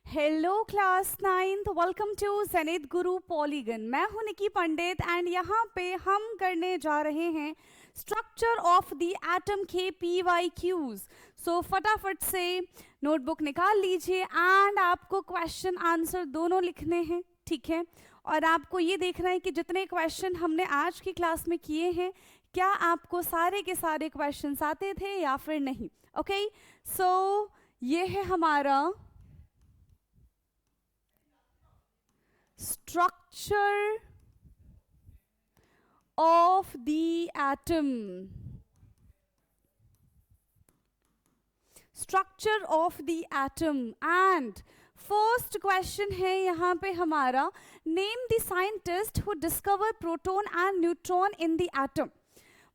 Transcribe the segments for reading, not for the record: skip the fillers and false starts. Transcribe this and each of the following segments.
Hello class 9th, welcome to Zenith Guru Polygon. मैं हूं निकी पंडित and यहाँ पे हम करने जा रहे हैं स्ट्रक्चर ऑफ द एटम के PYQs। सो फटाफट से नोटबुक निकाल लीजिए एंड आपको क्वेश्चन आंसर दोनों लिखने हैं, ठीक है। और आपको ये देखना है कि जितने क्वेश्चन हमने आज की क्लास में किए हैं क्या आपको सारे के सारे क्वेश्चंस आते थे या फिर नहीं। ओके, सो ये है हमारा structure of the atom, structure of the atom and first question है यहाँ पे हमारा, name the scientist who discover proton and neutron in the atom.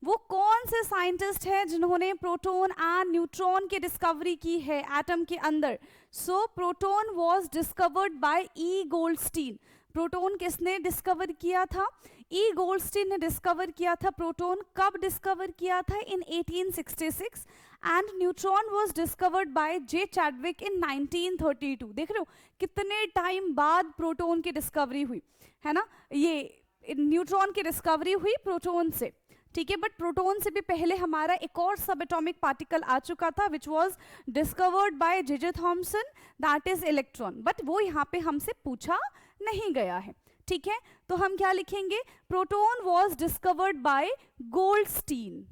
वो कौन से साइंटिस्ट है जिन्होंने प्रोटॉन एंड न्यूट्रॉन की डिस्कवरी की है एटम के अंदर। So proton was discovered by E Goldstein. Proton किसने डिस्कवर किया था? ई गोल्डस्टीन ने डिस्कवर किया था प्रोटॉन। कब डिस्कवर किया था? In 1866। And neutron was discovered by J Chadwick in 1932। देख रहे हो कितने टाइम बाद प्रोटॉन की डिस्कवरी हुई है ना। ये न्यूट्रॉन की डिस्कवरी हुई प्रोटॉन से, ठीक है। बट प्रोटॉन से भी पहले हमारा एक और सब एटॉमिक पार्टिकल आ चुका था which was discovered by J Thomson, that is electron. But वो यहाँ पे हमसे पूछा नहीं गया है, ठीक है। तो हम क्या लिखेंगे? Proton was discovered by Goldstein.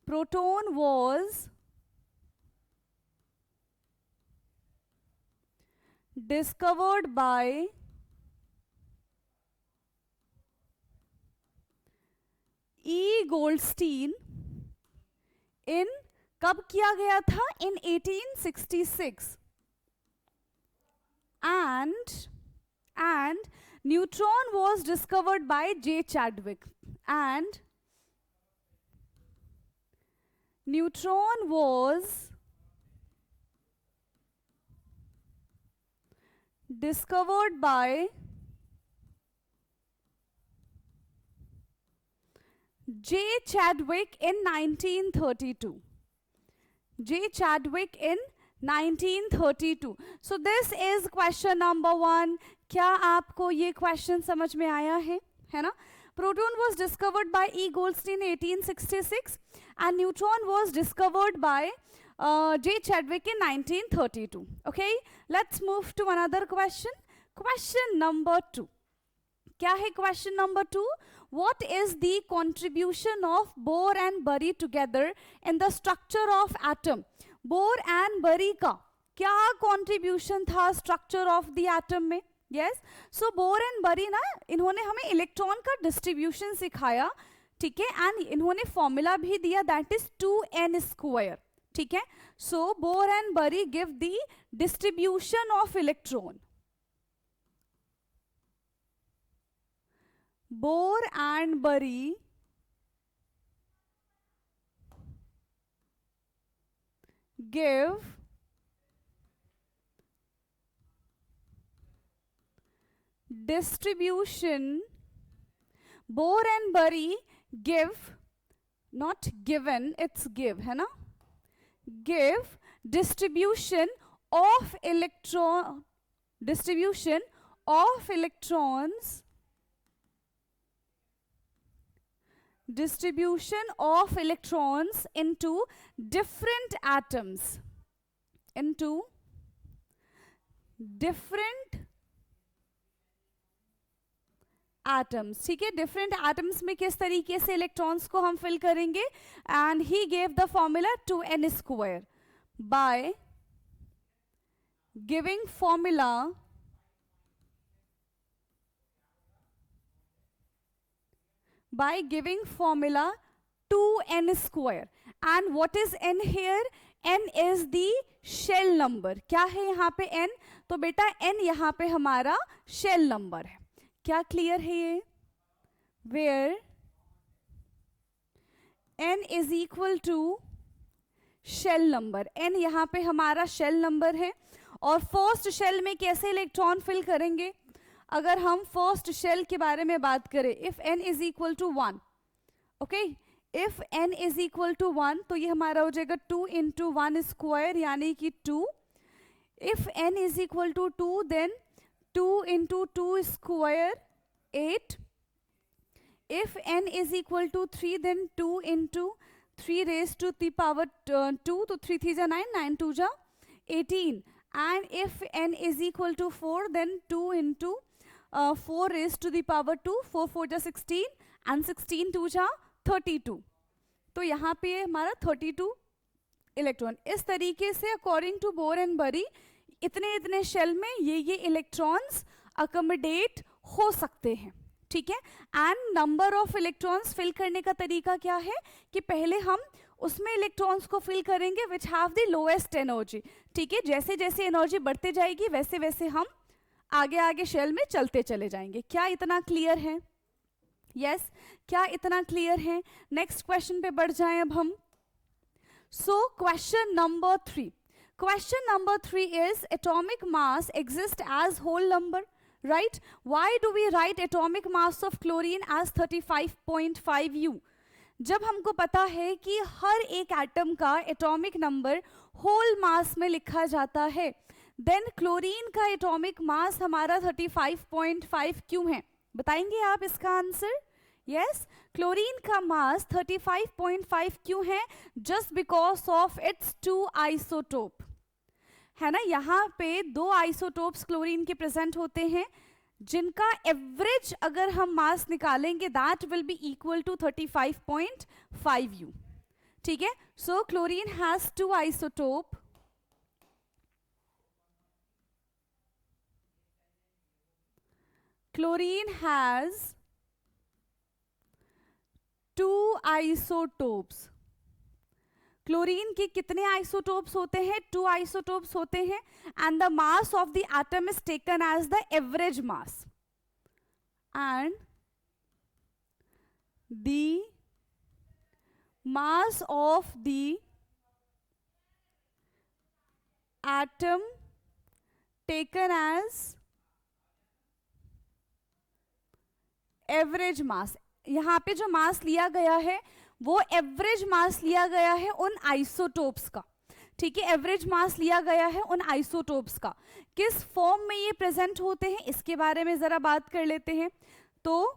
Proton was discovered by E Goldstein in, कब किया गया था? In 1866। and neutron was discovered by J Chadwick and neutron was discovered by J Chadwick in 1932. J Chadwick in 1932. So this is question number 1. क्या आपको ये question समझ में आया है ना? Proton was discovered by E. Goldstein 1866 and neutron was discovered by J. Chadwick in 1932. Okay, let's move to another question. Question number 2. क्या है question number 2? What is the contribution of Bohr and Bury together in the structure of atom? Bore and बरी का क्या contribution था structure of the atom में? Yes, so bore and बरी ना, इन्होंने हमें इलेक्ट्रॉन का डिस्ट्रीब्यूशन सिखाया, ठीक है। एंड इन्होंने फॉर्मूला भी दिया, दैट इज 2n², ठीक है। सो बोर एंड बरी give the distribution of electron. Bore and बरी give distribution, Bohr and Bury give, not given, it's give, है ना, give distribution of electron, distribution of electrons, distribution of electrons into different atoms, into different atoms, ठीक है। different atoms में किस तरीके से electrons को हम फिल करेंगे? and he gave the formula 2n² by giving formula by giving formula 2n². and what is n here? n is the shell number. क्या है यहाँ पे n? तो बेटा n यहाँ पे हमारा shell number है। क्या क्लियर है ये? where n is equal to shell number, n यहाँ पे हमारा shell number है। और फर्स्ट शेल में कैसे इलेक्ट्रॉन फिल करेंगे? अगर हम फर्स्ट शेल के बारे में बात करें, if n is equal to 1, okay, if n is equal to 1 तो ये हमारा हो जाएगा 2 इंटू 1 स्क्वायर यानी कि 2. If n is equal to 2 then 2 into 2 square 8. If n is equal to 3 then 2 into 3 raised to the power 2 तो 3 3 जा 9 9 2 जा 18. And if n is equal to 4 then 2 into 4 raised to the power 2 4 4 जा 16 and 16 2 जा 32. तो यहाँ पे हमारा 32 electron. इस तरीके से अकॉर्डिंग टू बोर एंड बरी इतने इतने शेल में ये इलेक्ट्रॉन्स अकोमोडेट हो सकते हैं. ठीक है. And number of electrons fill करने का तरीका क्या है कि पहले हम उसमें इलेक्ट्रॉन्स को फिल करेंगे which have the lowest energy. ठीक है. जैसे जैसे एनर्जी बढ़ते जाएगी वैसे वैसे हम आगे आगे शेल में चलते चले जाएंगे. क्या इतना क्लियर है? यस क्या इतना क्लियर है? नेक्स्ट क्वेश्चन पे बढ़ जाएं अब हम. So question number 3. Question number 3 is atomic mass exists as whole number, right? Why do we write atomic mass of chlorine as 35.5 U? जब हमको पता है कि हर एक एटम का एटॉमिक नंबर होल मास में लिखा जाता है, देन क्लोरीन का एटॉमिक मास हमारा 35.5 क्यों है? बताएंगे आप इसका आंसर? यस, क्लोरीन का मास 35.5 क्यों है? Just because of its 2 isotope. है ना, यहाँ पे 2 आइसोटोप्स क्लोरीन के प्रेजेंट होते हैं जिनका एवरेज अगर हम मास निकालेंगे that will be equal to 35.5 U. ठीक है. So chlorine has 2 isotope. Chlorine has 2 isotopes. Chlorine के कितने आइसोटोप्स होते हैं? 2 आइसोटोप्स होते हैं. And the mass of the atom is taken as the average mass. And the mass of the atom taken as average mass. यहां पे जो मास लिया गया है वो एवरेज मास लिया गया है उन आइसोटोप्स का. ठीक है. एवरेज मास लिया गया है उन आइसोटोप्स का. किस फॉर्म में ये प्रेजेंट होते हैं इसके बारे में जरा बात कर लेते हैं. तो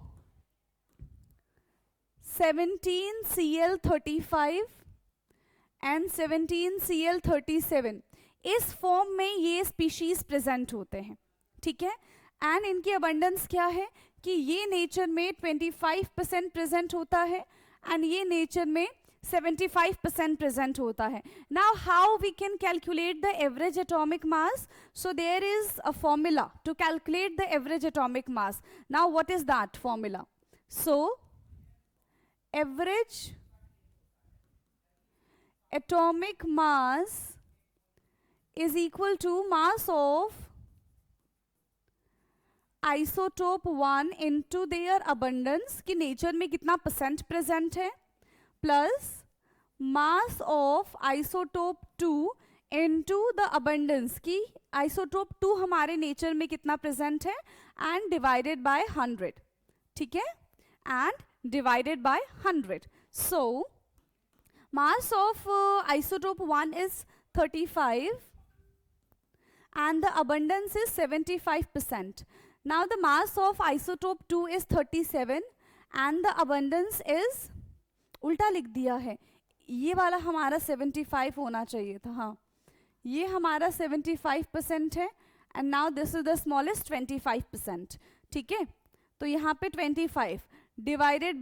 17Cl35 एंड 17Cl37 इस फॉर्म में ये स्पीशीज प्रेजेंट होते हैं. ठीक है. एंड इनकी अबंडेंस क्या है कि ये नेचर में 25% प्रेजेंट होता है एंड ये नेचर में 75% प्रेजेंट होता है. Now how we can calculate the average atomic mass? So there is a formula to calculate the average atomic mass. Now what is that formula? So average atomic mass is equal to mass of isotope 1 into their abundance कि nature में कितना percent present है, plus mass of isotope 2 into the abundance कि isotope 2 हमारे nature में कितना present है and divided by 100. ठीक है. And divided by 100. So mass of isotope 1 is 35 and the abundance is 75%. Now the mass of isotope 2 is 37 and the abundance is, उल्टा लिख दिया है, ये वाला हमारा 75 होना चाहिए था. हाँ, ये हमारा 75% है and now this is the smallest 25%. ठीक है. तो यहाँ पे 25 divided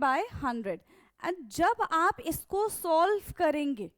by 100. and जब आप इसको सॉल्व करेंगे,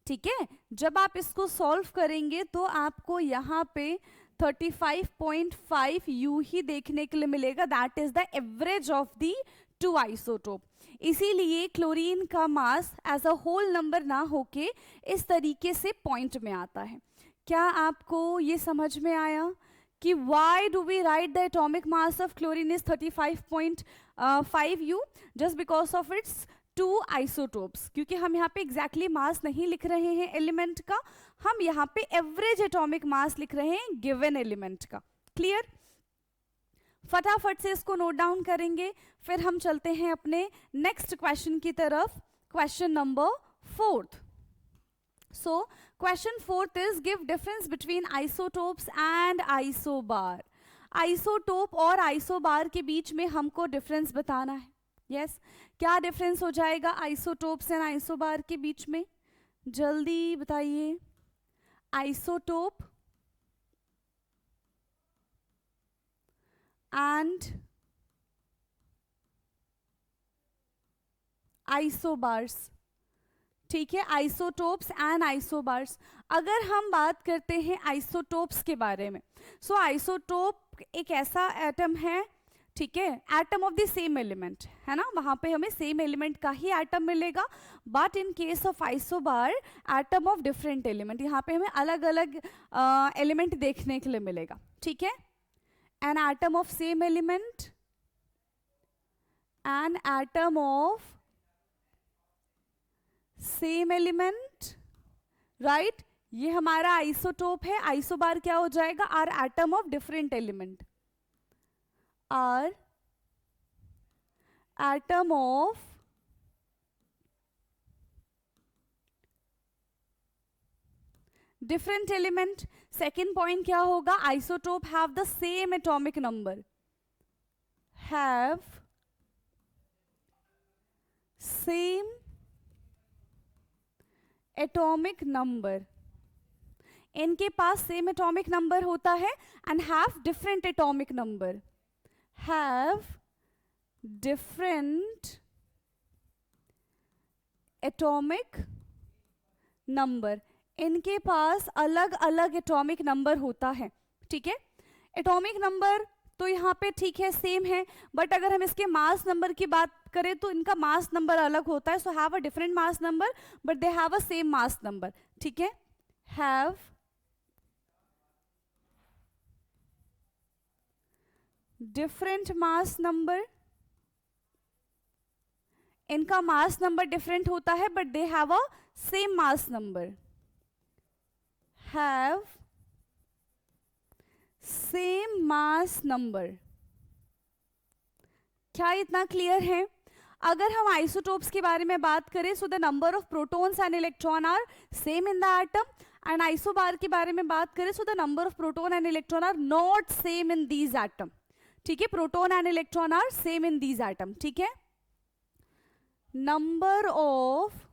ठीक है, जब आप इसको सॉल्व करेंगे तो आपको यहाँ पे 35.5 U ही देखने के लिए मिलेगा. That is the average of the 2 isotope. इसीलिए क्लोरीन का mass as a whole number ना होके इस तरीके से पॉइंट में आता है. क्या आपको ये समझ में आया कि why do we write the atomic mass of chlorine is 35.5 U? just because of its 2 isotopes. क्योंकि हम यहाँ पे एग्जैक्टली मास नहीं लिख रहे हैं एलिमेंट का, हम यहाँ पे एवरेज एटॉमिक मास लिख रहे हैं गिवन एलिमेंट का. क्लियर? फटाफट से इसको नोट डाउन करेंगे, फिर हम चलते हैं अपने नेक्स्ट क्वेश्चन की तरफ, question number 4th. So question 4th is give difference between isotopes and isobar. Isotope और आइसोबार के बीच में हमको डिफरेंस बताना है. यस, क्या डिफरेंस हो जाएगा आइसोटोप्स एंड आइसोबार के बीच में? जल्दी बताइए. Isotope and isobars. ठीक है, आइसोटोप्स एंड आइसोबार्स. अगर हम बात करते हैं आइसोटोप्स के बारे में, सो आइसोटोप एक ऐसा एटम है, ठीक है, atom of the same element है ना, वहां पे हमें सेम एलिमेंट का ही एटम मिलेगा. But in case of isobar atom of different element, यहाँ पे हमें अलग अलग एलिमेंट देखने के लिए मिलेगा. ठीक है, an atom of same element, an atom of same element, right. ये हमारा आइसोटोप है. आइसोबार क्या हो जाएगा? Are atom of different element, are atom of different element. Second point क्या होगा? Isotope have the same atomic number, have same atomic number. इनके पास सेम एटॉमिक नंबर होता है and have different atomic number, have different atomic number. इनके पास अलग अलग एटॉमिक नंबर होता है. ठीक है, एटॉमिक नंबर तो यहाँ पे ठीक है सेम है, बट अगर हम इसके मास नंबर की बात करें तो इनका मास नंबर अलग होता है. So have a different mass number but they have a same mass number. ठीक है, हैव डिफरेंट मास नंबर. इनका मास नंबर डिफरेंट होता है but they have a same mass number, have same mass number. क्या इतना clear है? अगर हम आइसोटोप्स के बारे में बात करें, so the number of protons and electron are same in the atom. And isobar के बारे में बात करें, so the number of proton and electron are not same in these atom. ठीक है, proton and electron are same in these atom. ठीक है, number of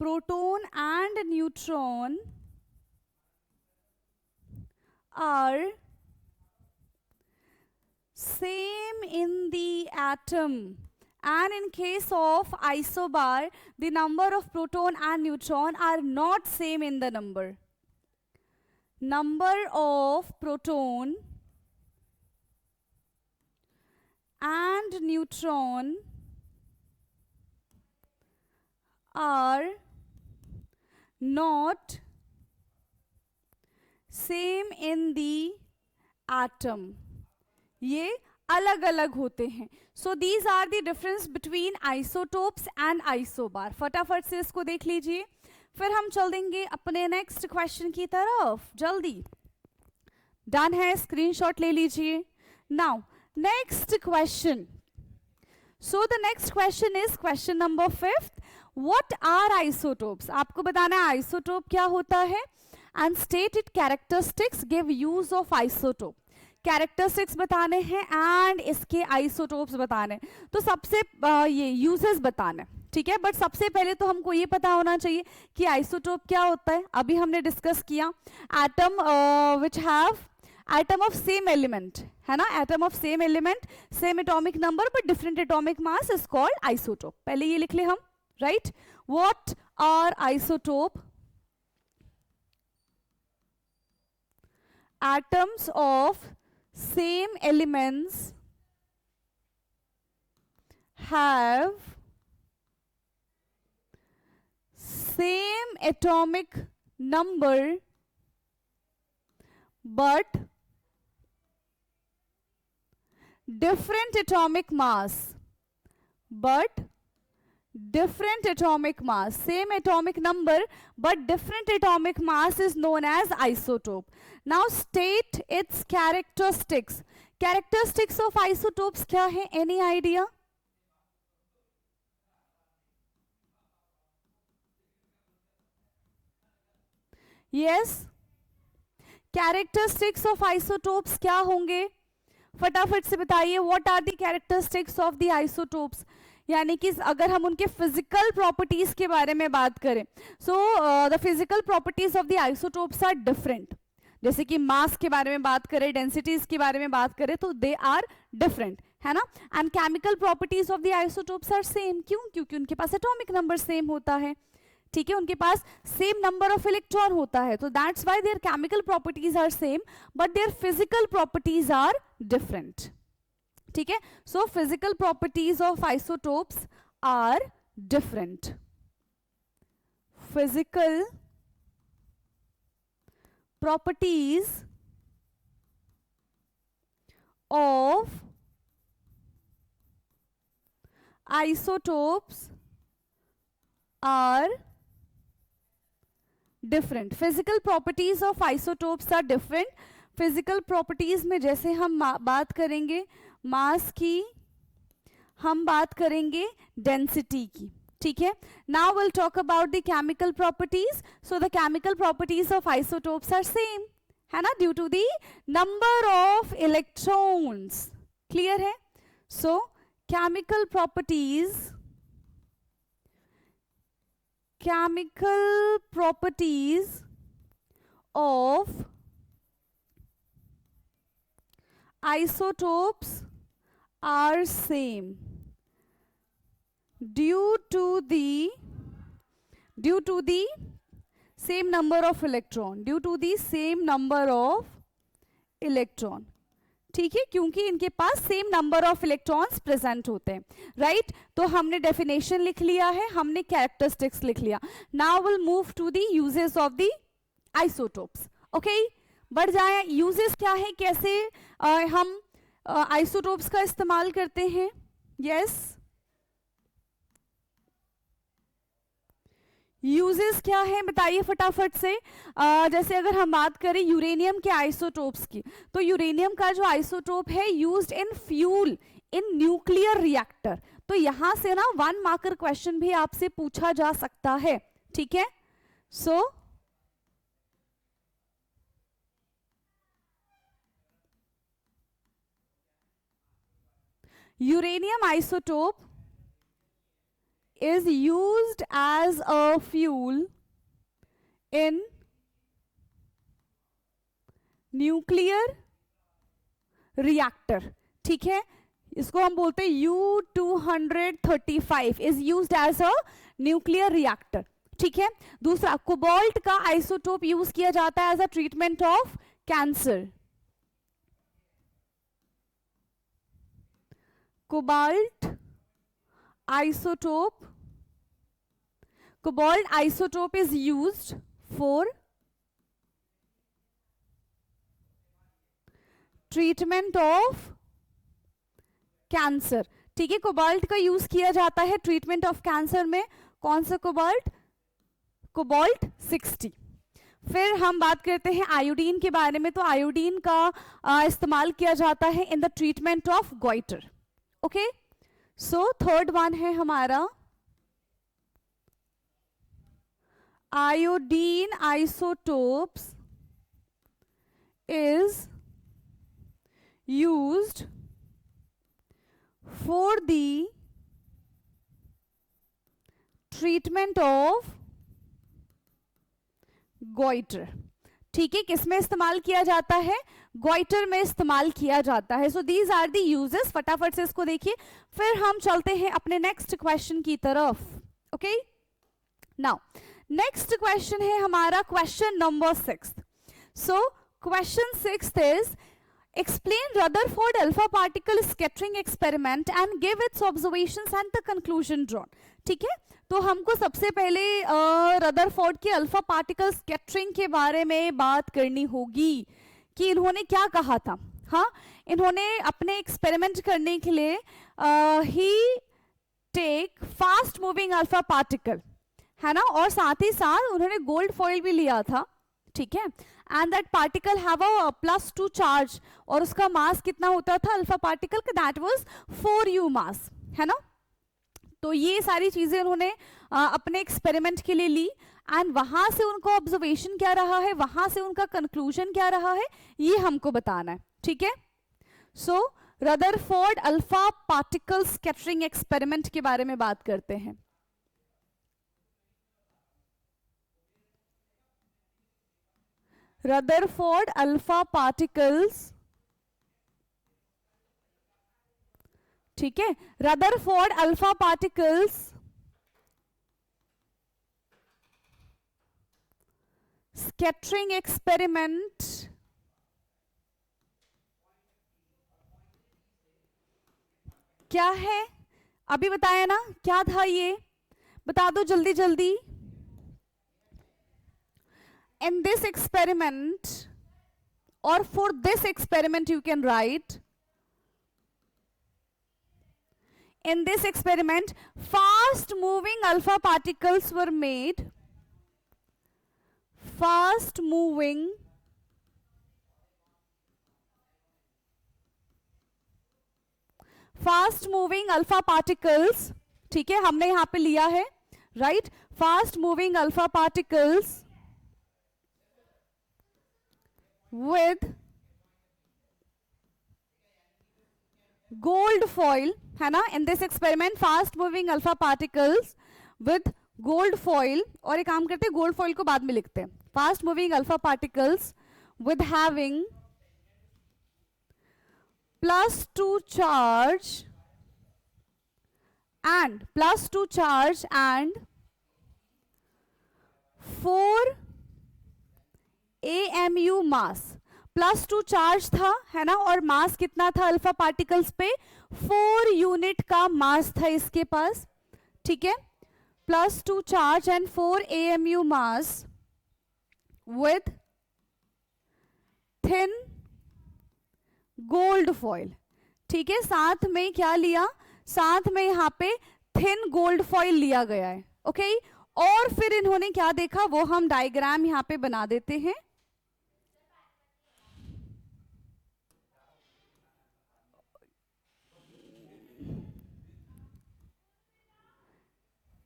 proton and neutron are same in the atom, and in case of isobar the number of proton and neutron are not same in the number. Number of proton and neutron are not same in the atom. ये अलग अलग होते हैं. So these are the difference between isotopes and isobar. फटाफट से इसको देख लीजिए, फिर हम चल देंगे अपने नेक्स्ट क्वेश्चन की तरफ. जल्दी डन है, स्क्रीनशॉट ले लीजिए. Now next question. So the next question is question number 5th. What are isotopes? आपको बताना है आइसोटोप क्या होता है and state it characteristics, give use of isotope. Characteristics बताने हैं एंड इसके आइसोटोप्स बताने, तो सबसे ये यूजेस बताने. ठीक है, बट सबसे पहले तो हमको ये पता होना चाहिए कि आइसोटोप क्या होता है. अभी हमने डिस्कस किया atom which have atom of same element, है ना, atom of same element, same atomic number but different atomic mass is called isotope. पहले ये लिख ले हम, right? What are isotope? Atoms of same elements have same atomic number but different atomic mass, but different atomic mass, same atomic number but different atomic mass is known as isotope. Now state its characteristics. Characteristics of isotopes क्या है? Any idea? Yes, characteristics of isotopes क्या होंगे? फटाफट से बताइए. What are the characteristics of the isotopes? यानी कि अगर हम उनके फिजिकल प्रॉपर्टीज के बारे में बात करें, so the physical properties of the isotopes are different. जैसे कि मास के बारे में बात करें, डेंसिटीज के बारे में बात करें, तो दे आर डिफरेंट, है ना. And chemical properties of the isotopes are same. क्यों? क्योंकि उनके पास एटॉमिक नंबर सेम होता है. ठीक है, उनके पास सेम नंबर ऑफ इलेक्ट्रॉन होता है, तो that's why their chemical properties are same but their physical properties are different. ठीक है, so physical properties of isotopes are different. Physical properties of isotopes are different. Physical properties of isotopes are different. Physical properties में जैसे हम बात करेंगे मास की, हम बात करेंगे डेंसिटी की. ठीक है, now will talk about the chemical properties. So the chemical properties of isotopes are same, है ना, due to the number of electrons. Clear है? So chemical properties of isotopes are same due to the same number of electron, ठीक है, क्योंकि इनके पास same number of electrons present होते हैं. राइट, तो हमने डेफिनेशन लिख लिया है, हमने कैरेक्टरिस्टिक्स लिख लिया. Now will move to the uses of the isotopes. Okay, बढ़ जाए. यूजेस क्या है, कैसे हम आइसोटोप्स का इस्तेमाल करते हैं? यस, यूजेस क्या है बताइए फटाफट से. जैसे अगर हम बात करें यूरेनियम के आइसोटोप्स की, तो यूरेनियम का जो आइसोटोप है used in fuel in nuclear reactor. तो यहां से ना 1 मार्कर क्वेश्चन भी आपसे पूछा जा सकता है. ठीक है, सो uranium isotope is used as a fuel in nuclear reactor. ठीक है, इसको हम बोलते हैं U-235 is used as a nuclear reactor. ठीक है, दूसरा कोबाल्ट का आइसोटोप यूज किया जाता है as a treatment of cancer. cobalt isotope is used for treatment of cancer. ठीक है, कोबाल्ट का यूज किया जाता है ट्रीटमेंट ऑफ कैंसर में. कौन सा कोबाल्ट? कोबाल्ट 60. फिर हम बात करते हैं आयोडीन के बारे में. तो आयोडीन का इस्तेमाल किया जाता है in the treatment of goitre. Okay, so third one है हमारा iodine isotopes is used for the treatment of goitre. ठीक है, किस में इस्तेमाल किया जाता है? गोइटर में इस्तेमाल किया जाता है. So these are the uses. फटाफट से इसको देखिए, फिर हम चलते हैं अपने नेक्स्ट क्वेश्चन की तरफ. ओके, नाउ नेक्स्ट क्वेश्चन है हमारा question number 6. So question 6 is explain Rutherford alpha particle scattering experiment and give its observations and the conclusion drawn. ठीक है, तो हमको सबसे पहले रदरफोर्ड के अल्फा पार्टिकल स्कैटरिंग के बारे में बात करनी होगी कि इन्होंने क्या कहा था. हाँ, इन्होंने अपने एक्सपेरिमेंट करने के लिए ही take fast moving alpha particle, है ना, और साथ ही साथ उन्होंने गोल्ड फॉइल भी लिया था, ठीक है, and that particle have a +2 charge, और उसका मास कितना होता था अल्फा पार्टिकल का, दैट वाज 4u मास, है ना। तो ये सारी चीजें उन्होंने अपने एक्सपेरिमेंट के लिए ली, एंड वहां से उनका ऑब्जर्वेशन क्या रहा है, वहां से उनका कंक्लूजन क्या रहा है, ये हमको बताना है, ठीक है। So Rutherford alpha particle scattering experiment के बारे में बात करते हैं। रदरफोर्ड अल्फा पार्टिकल्स, ठीक है, Rutherford alpha particles scattering experiment क्या है, अभी बताया ना, क्या था ये, बता दो जल्दी जल्दी। In this experiment, or for this experiment you can write, in this experiment fast moving alpha particles were made, fast moving alpha particles, ठीक है, हमने यहां पे लिया है, right, fast moving alpha particles with gold foil, है ना, in this experiment fast moving alpha particles with gold foil, और एक काम करते हैं gold foil को बाद में लिखते हैं, fast moving alpha particles with having +2 charge and +4 AMU mass, +2 charge था, है ना, और मास कितना था अल्फा पार्टिकल्स पे, 4 यूनिट का मास था इसके पास, ठीक है, +2 charge and 4 AMU mass with thin gold foil, ठीक है, साथ में क्या लिया, साथ में यहां पे थिन गोल्ड फॉइल लिया गया है, ओके। और फिर इन्होंने क्या देखा वो हम डायग्राम यहां पे बना देते हैं,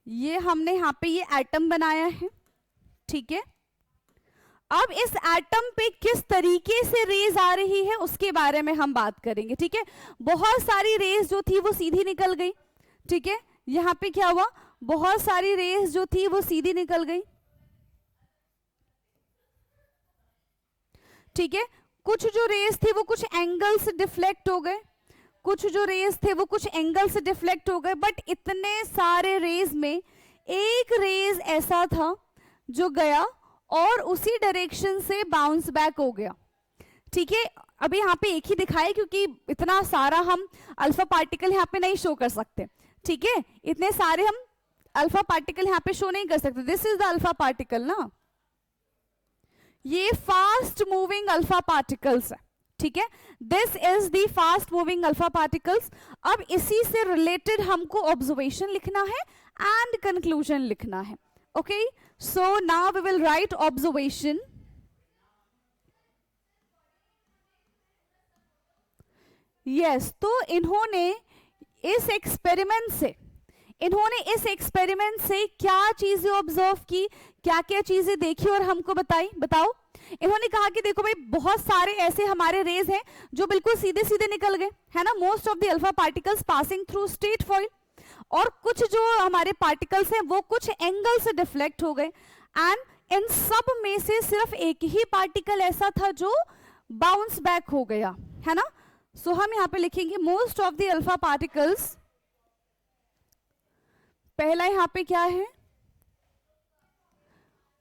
ये हमने यहां पे ये एटम बनाया है, ठीक है। अब इस एटम पे किस तरीके से रेज आ रही है उसके बारे में हम बात करेंगे, ठीक है। बहुत सारी रेज जो थी वो सीधी निकल गई, ठीक है, यहां पे क्या हुआ, बहुत सारी रेज जो थी वो सीधी निकल गई, ठीक है, कुछ जो रेज थी वो कुछ एंगल से डिफ्लेक्ट हो गए, कुछ जो रेज थे वो कुछ एंगल से डिफ्लेक्ट हो गए, बट इतने सारे रेज में एक रेज ऐसा था जो गया और उसी डायरेक्शन से बाउंस बैक हो गया, ठीक है। अभी यहाँ पे एक ही दिखाया क्योंकि इतना सारा हम अल्फा पार्टिकल यहाँ पे नहीं शो कर सकते, ठीक है, इतने सारे हम अल्फा पार्टिकल यहाँ पे शो नहीं कर सकते, this is the alpha particle ना, ये फास्ट मूविंग अल्फा पार्टिकल्स है, ठीक है, this is the fast moving alpha particles. अब इसी से रिलेटेड हमको ऑब्जर्वेशन लिखना है एंड कंक्लूजन लिखना है, okay. So now we will write observation, yes, तो इन्होंने इस एक्सपेरिमेंट से क्या चीजें ऑब्जर्व की, क्या क्या चीजें देखी और हमको बताओ। इन्होंने कहा कि देखो भाई बहुत सारे ऐसे हमारे रेज हैं जो बिल्कुल सीधे सीधे निकल गए, है ना, most of the alpha particles passing through straight foil, और कुछ जो हमारे पार्टिकल्स हैं वो कुछ एंगल से डिफ्लेक्ट हो गए, एंड इन सब में से सिर्फ एक ही पार्टिकल ऐसा था जो बाउंस बैक हो गया, है ना। सो हम यहां पे लिखेंगे most of the alpha particles, पहला यहां पे क्या है,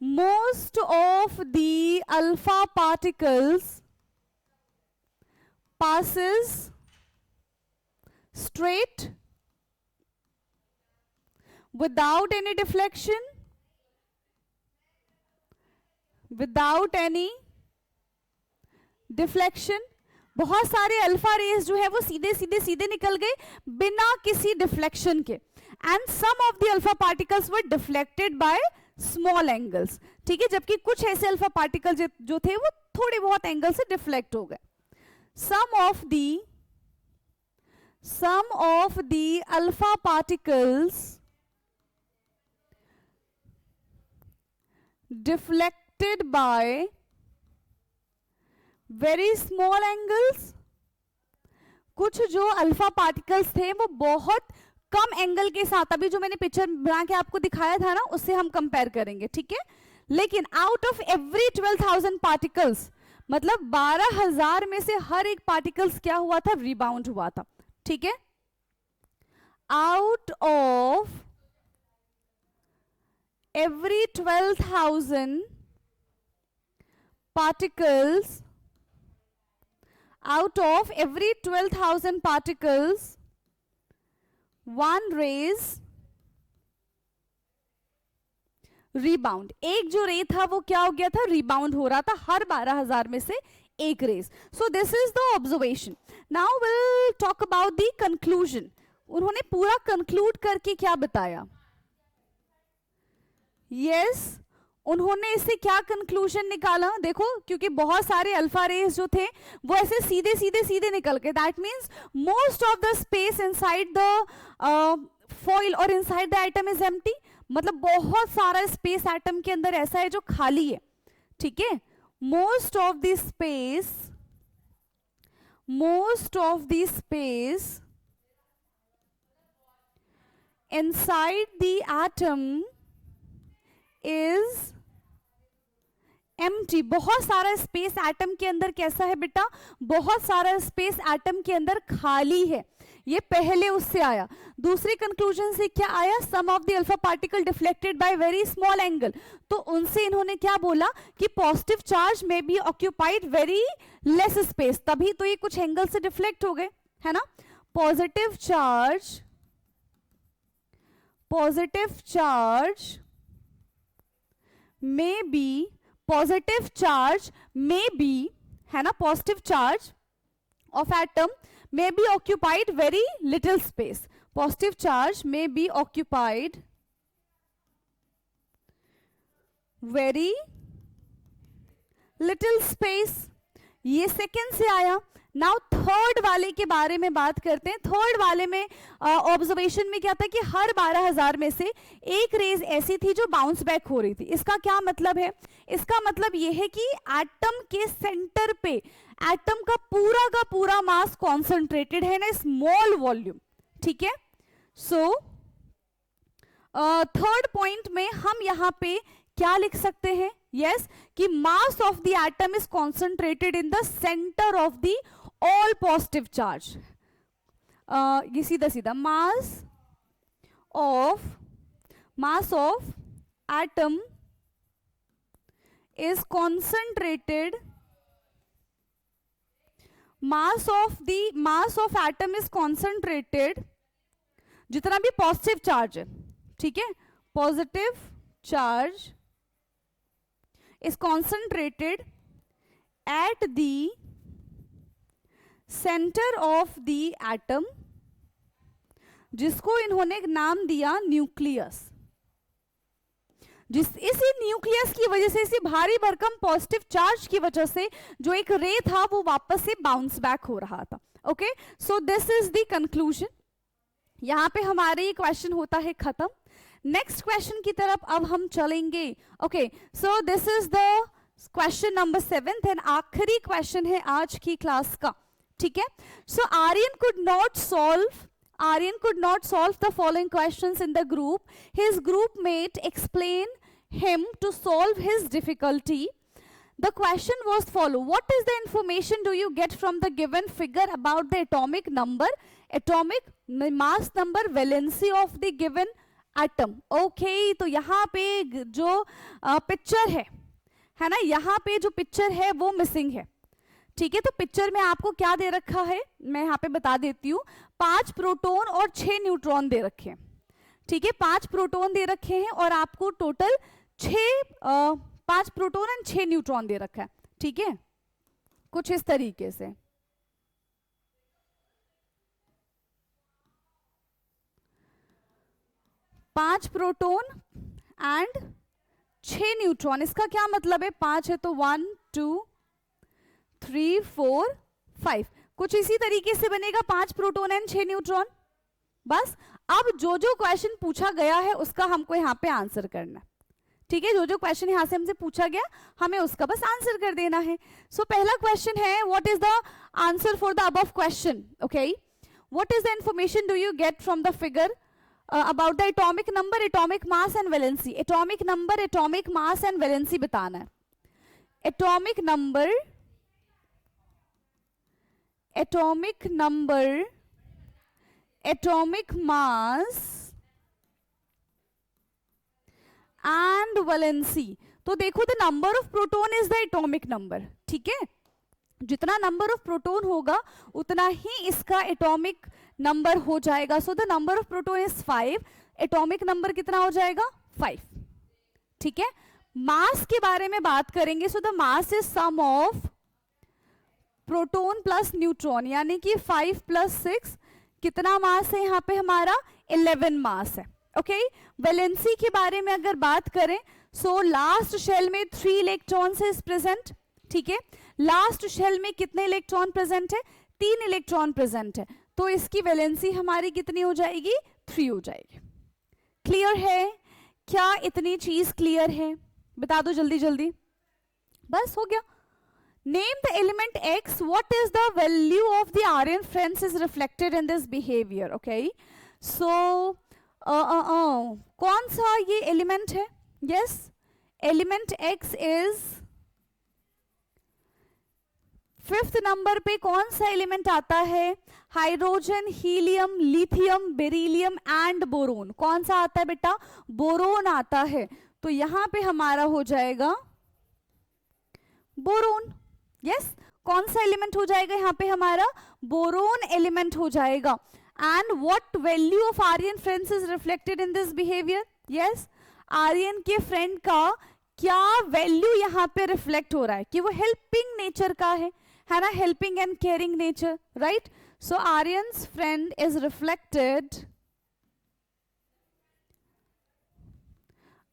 most of the alpha particles passes straight without any deflection, बहुत सारे अल्फा रेज जो है वो सीधे निकल गए बिना किसी डिफ्लेक्शन के, and some of the alpha particles were deflected by small angles, ठीक है, जबकि कुछ ऐसे अल्फा पार्टिकल जो थे वो थोड़े बहुत एंगल से डिफ्लेक्ट हो गए. Some of the alpha particles deflected by very small angles. कुछ जो अल्फा पार्टिकल्स थे वो बहुत कम एंगल के साथ, अभी जो मैंने पिक्चर बना के आपको दिखाया था ना, उससे हम कंपेयर करेंगे, ठीक है. लेकिन आउट ऑफ एवरी 12,000 पार्टिकल्स, मतलब 12,000 में से हर एक पार्टिकल्स क्या हुआ था, रिबाउंड हुआ था, ठीक है. Out of every 12,000 particles, out of every 12,000 particles, one rays rebound. एक जो रे था वो क्या हो गया था, रिबाउंड हो रहा था हर 12,000 में से एक रेस. So this is the observation. Now will talk about the conclusion. उन्होंने पूरा कंक्लूड करके क्या बताया, यस उन्होंने इससे क्या कंक्लूजन निकाला, देखो, क्योंकि बहुत सारे अल्फा रेस जो थे वो ऐसे सीधे सीधे सीधे निकल के, that means most of the space inside the foil और inside the atom is empty. मतलब बहुत सारा स्पेस एटम के अंदर ऐसा है जो खाली है, ठीक है. Most of the space inside the atom is empty. बहुत सारा स्पेस एटम के अंदर कैसा है बेटा, बहुत सारा स्पेस एटम के अंदर खाली है. ये पहले उससे आया. दूसरी कंक्लूजन से क्या आया, some of the alpha particle deflected by very small angle. तो उनसे इन्होंने क्या बोला कि पॉजिटिव चार्ज में be occupied very less space, तभी तो ये कुछ एंगल से डिफ्लेक्ट हो गए, है ना. Positive charge may be, positive charge may be, है ना, positive charge of atom may be occupied very little space. Positive charge may be occupied very little space. ये सेकेंड से आया. नाउ थर्ड वाले के बारे में बात करते हैं. थर्ड वाले में ऑब्जर्वेशन में क्या था कि हर 12,000 में से एक रेज ऐसी थी जो बाउंस बैक हो रही थी. इसका क्या मतलब है, इसका मतलब यह है कि एटम के सेंटर पे एटम का पूरा मास कॉन्सेंट्रेटेड है ना, स्मॉल वॉल्यूम, ठीक है. सो थर्ड पॉइंट में हम यहां पे क्या लिख सकते हैं, यस, कि मास of the atom is concentrated in the centre of the all positive charge. ये सीधा सीधा mass of atom is concentrated, mass of atom is concentrated, जितना भी पॉजिटिव चार्ज है, ठीक है, positive charge is concentrated at the center of the atom, जिसको इन्होंने एक नाम दिया न्यूक्लियस. इसी न्यूक्लियस की वजह से, इसी भारी भरकम पॉजिटिव चार्ज की वजह से जो एक रे था वो वापस से बाउंस बैक हो रहा था. Okay, so this is the conclusion. यहां पे हमारे ये क्वेश्चन होता है खत्म. नेक्स्ट क्वेश्चन की तरफ अब हम चलेंगे. Okay, so this is the question number 7 and आखिरी क्वेश्चन है आज की क्लास का, ठीक है. So Aryan could not solve the following questions in the group. His group mate explain him to solve his difficulty. The question was follow. What is the information do you get from the given figure about the atomic number, atomic mass number, valency of the given atom? Okay, तो यहाँ पे जो picture है ना, यहाँ पे जो picture है वो मिसिंग है, ठीक है. तो पिक्चर में आपको क्या दे रखा है, मैं यहाँ पे बता देती हूँ. 5 प्रोटॉन और 6 न्यूट्रॉन दे रखे हैं, ठीक है. 5 प्रोटॉन दे रखे हैं और आपको टोटल 5 प्रोटॉन एंड 6 न्यूट्रॉन दे रखा है, ठीक है, कुछ इस तरीके से. 5 प्रोटॉन एंड 6 न्यूट्रॉन। इसका क्या मतलब है, 5 है तो 1 2 3 4 5, कुछ इसी तरीके से बनेगा, 5 प्रोटॉन एंड 6 न्यूट्रॉन। बस अब जो जो क्वेश्चन पूछा गया है उसका हमको यहाँ पे आंसर करना है, ठीक है। जो जो क्वेश्चन यहाँ से हमसे पूछा गया हमें उसका बस आंसर कर देना है। सो पहला क्वेश्चन है, what is the answer for the above question, okay. What is the information do you get from the figure about the atomic number, atomic mass and valency. Atomic number, atomic mass and valency बताना है। Atomic number, atomic number, atomic mass and valency. तो देखो the number of proton is the atomic number, ठीक है। जितना number of proton होगा उतना ही इसका एटॉमिक नंबर हो जाएगा। सो the number of proton is 5, atomic number कितना हो जाएगा 5, ठीक है। मास के बारे में बात करेंगे, so the mass is sum of proton plus neutron, यानी कि 5 + 6 कितना मास है यहाँ पे हमारा 11 मास है, ओके। वैलेंसी के बारे में अगर बात करें, सो लास्ट शेल में 3 इलेक्ट्रॉन्स इज प्रेजेंट, ठीक है। लास्ट शेल में कितने इलेक्ट्रॉन प्रेजेंट है, 3 इलेक्ट्रॉन प्रेजेंट है, तो इसकी वैलेंसी हमारी कितनी हो जाएगी 3 हो जाएगी। क्लियर है, क्या इतनी चीज क्लियर है, बता दो जल्दी जल्दी, बस हो गया। Name the element X. What is the value of the Aryan friends is reflected in this behavior? Okay. So, कौन सा ये एलिमेंट है? Yes, element X is 5th number पे कौन सा एलिमेंट आता है? Hydrogen, helium, lithium, beryllium and boron. कौन सा आता है बेटा? बोरोन आता है। तो यहां पे हमारा हो जाएगा बोरोन। यस, कौन सा एलिमेंट हो जाएगा यहाँ पे हमारा? बोरोन एलिमेंट हो जाएगा। And what value of Aryan friends is reflected in this behaviour? Yes, Aryan के फ्रेंड का क्या वैल्यू यहाँ पे रिफ्लेक्ट हो रहा है कि वो हेल्पिंग नेचर का है ना, helping and caring nature, right. So Aryan's friend is reflected,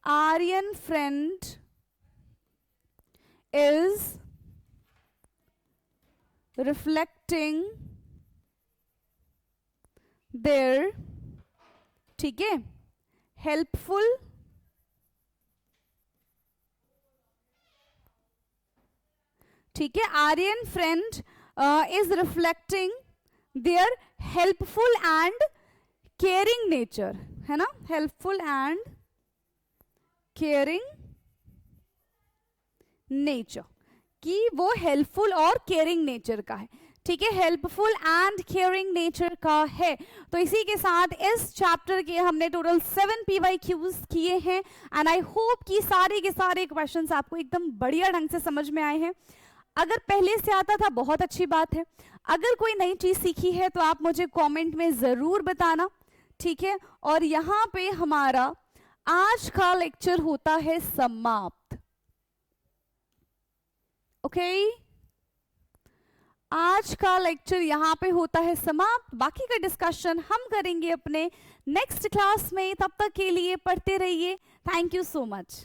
Aryan friend is reflecting their, ठीक है, helpful ठीक है, Aryan friend is reflecting their helpful and caring nature, है ना, helpful and caring नेचर, कि वो हेल्पफुल और केयरिंग नेचर का है, ठीक है, हेल्पफुल एंड केयरिंग नेचर का है। तो इसी के साथ इस चैप्टर के हमने टोटल 7 PYQs किए हैं एंड आई होप कि सारे के सारे क्वेश्चंस आपको एकदम बढ़िया ढंग से समझ में आए हैं। अगर पहले से आता था बहुत अच्छी बात है, अगर कोई नई चीज सीखी है तो आप मुझे कमेंट में जरूर बताना, ठीक है। और यहाँ पे हमारा आज का लेक्चर होता है समाप्त, ओके आज का लेक्चर यहाँ पे होता है समाप्त। बाकी का डिस्कशन हम करेंगे अपने नेक्स्ट क्लास में, तब तक के लिए पढ़ते रहिए। Thank you so much.